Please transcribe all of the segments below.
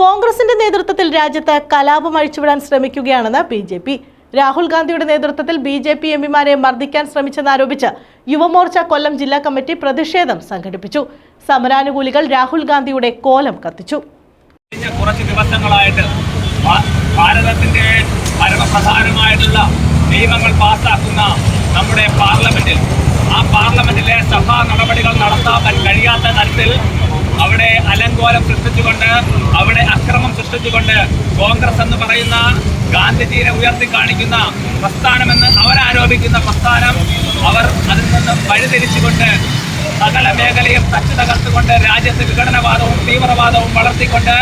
കോൺഗ്രസിന്റെ നേതൃത്വത്തിൽ രാജ്യത്ത് കലാപം അഴിച്ചുവിടാൻ ശ്രമിക്കുകയാണെന്ന് ബി.ജെ.പി. രാഹുൽ ഗാന്ധിയുടെ നേതൃത്വത്തിൽ ബി.ജെ.പി. എംപിമാരെ മർദ്ദിക്കാൻ ശ്രമിച്ചെന്നാരോപിച്ച് യുവമോർച്ച കൊല്ലം ജില്ലാ കമ്മിറ്റി പ്രതിഷേധം സംഘടിപ്പിച്ചു. സമരാനുകൂലികൾ രാഹുൽ ഗാന്ധിയുടെ കോലം കത്തിച്ചു. കുറച്ച് ദിവസങ്ങളായിട്ട് ഭാരതത്തിന്റെ പരമപ്രധാനമായിട്ടുള്ള നിയമങ്ങൾ പാസാക്കുന്ന നമ്മുടെ പാർലമെന്റിലെ സഭാ നടപടികൾ നടത്താൻ കഴിയാത്ത തരത്തിൽ അവിടെ അലങ്കോലം സൃഷ്ടിച്ചുകൊണ്ട്, അവിടെ അക്രമം സൃഷ്ടിച്ചുകൊണ്ട് കോൺഗ്രസ് എന്ന് പറയുന്ന ഗാന്ധിജിയെ ഉയർത്തി കാണിക്കുന്ന പ്രസ്ഥാനമെന്ന് അവരാരോപിക്കുന്ന പ്രസ്ഥാനം അവർ അതിൽ നിന്ന് വഴിതിരിച്ചുകൊണ്ട് സകല മേഖലയും തച്ചു തകർത്തുകൊണ്ട് രാജ്യത്ത് വിഘടനവാദവും തീവ്രവാദവും വളർത്തിക്കൊണ്ട്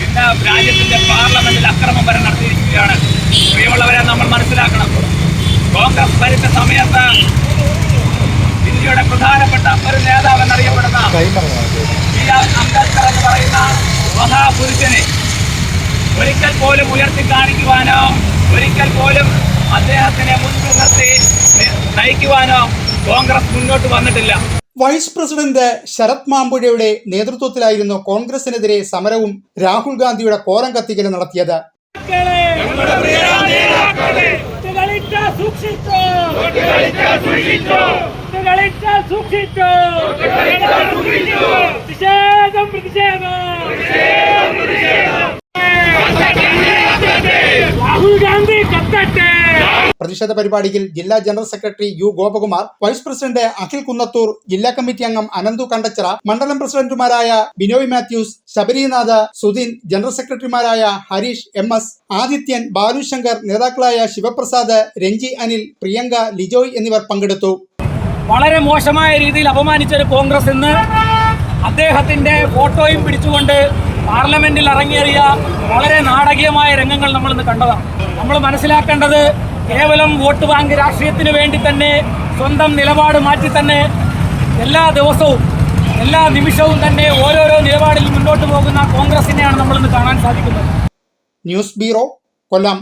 ഇന്ന് രാജ്യത്തിന്റെ പാർലമെന്റിൽ അക്രമം വരെ നടത്തിയിരിക്കുകയാണ്. പ്രിയമുള്ളവരെ, നമ്മൾ മനസ്സിലാക്കണം, കോൺഗ്രസ് ഭരിച്ച സമയത്ത് ഇന്ത്യയുടെ പ്രധാനപ്പെട്ട ഒരു നേതാവ് എന്നറിയപ്പെടുന്ന അംബേദ്കർ എന്ന് പറയുന്ന മഹാപുരുഷനെ ഒരിക്കൽ പോലും ഉയർത്തി കാണിക്കുവാനോ, ഒരിക്കൽ പോലും അദ്ദേഹത്തിനെ മുൻപിൽ നിർത്തി നയിക്കുവാനോ കോൺഗ്രസ് മുന്നോട്ട് വന്നിട്ടില്ല. വൈസ് പ്രസിഡന്റ് ശരത് മാമ്പുഴയുടെ നേതൃത്വത്തിലായിരുന്നു കോൺഗ്രസിനെതിരെ സമരവും രാഹുൽ ഗാന്ധിയുടെ കോലം കത്തിക്കലും നടത്തിയത്. പ്രതിഷേധ പരിപാടിയിൽ ജില്ലാ general secretary U Gopakumar, vice president Akhil Kunnathur, ജില്ലാ കമ്മിറ്റി അംഗം അനന്തു കണ്ടച്ചിറ, മണ്ഡലം പ്രസിഡന്റുമാരായ ബിനോയ് മാത്യൂസ്, ശബരിനാഥ്, സുധിൻ, ജനറൽ സെക്രട്ടറിമാരായ ഹരീഷ് MS, ആദിത്യൻ, ബാലുശങ്കർ, നേതാക്കളായ ശിവപ്രസാദ്, രഞ്ജി അനിൽ, പ്രിയങ്ക, ലിജോയ് എന്നിവർ പങ്കെടുത്തു. വളരെ മോശമായ രീതിയിൽ അപമാനിച്ച ഒരു കോൺഗ്രസ് ഇന്ന് അദ്ദേഹത്തിന്റെ ഫോട്ടോയും പിടിച്ചുകൊണ്ട് പാർലമെന്റിൽ ഇറങ്ങിയേറിയ വളരെ നാടകീയമായ രംഗങ്ങൾ നമ്മൾ ഇന്ന് കണ്ടതാണ്. നമ്മൾ മനസ്സിലാക്കേണ്ടത്, കേവലം വോട്ട് ബാങ്ക് രാഷ്ട്രീയത്തിന് വേണ്ടി തന്നെ സ്വന്തം നിലപാട് മാറ്റി തന്നെ എല്ലാ ദിവസവും എല്ലാ നിമിഷവും തന്നെ ഓരോരോ നിലപാടിൽ മുന്നോട്ട് പോകുന്ന കോൺഗ്രസിനെയാണ് നമ്മളിന്ന് കാണാൻ സാധിക്കുന്നത്. ന്യൂസ് ബ്യൂറോ, കൊല്ലം.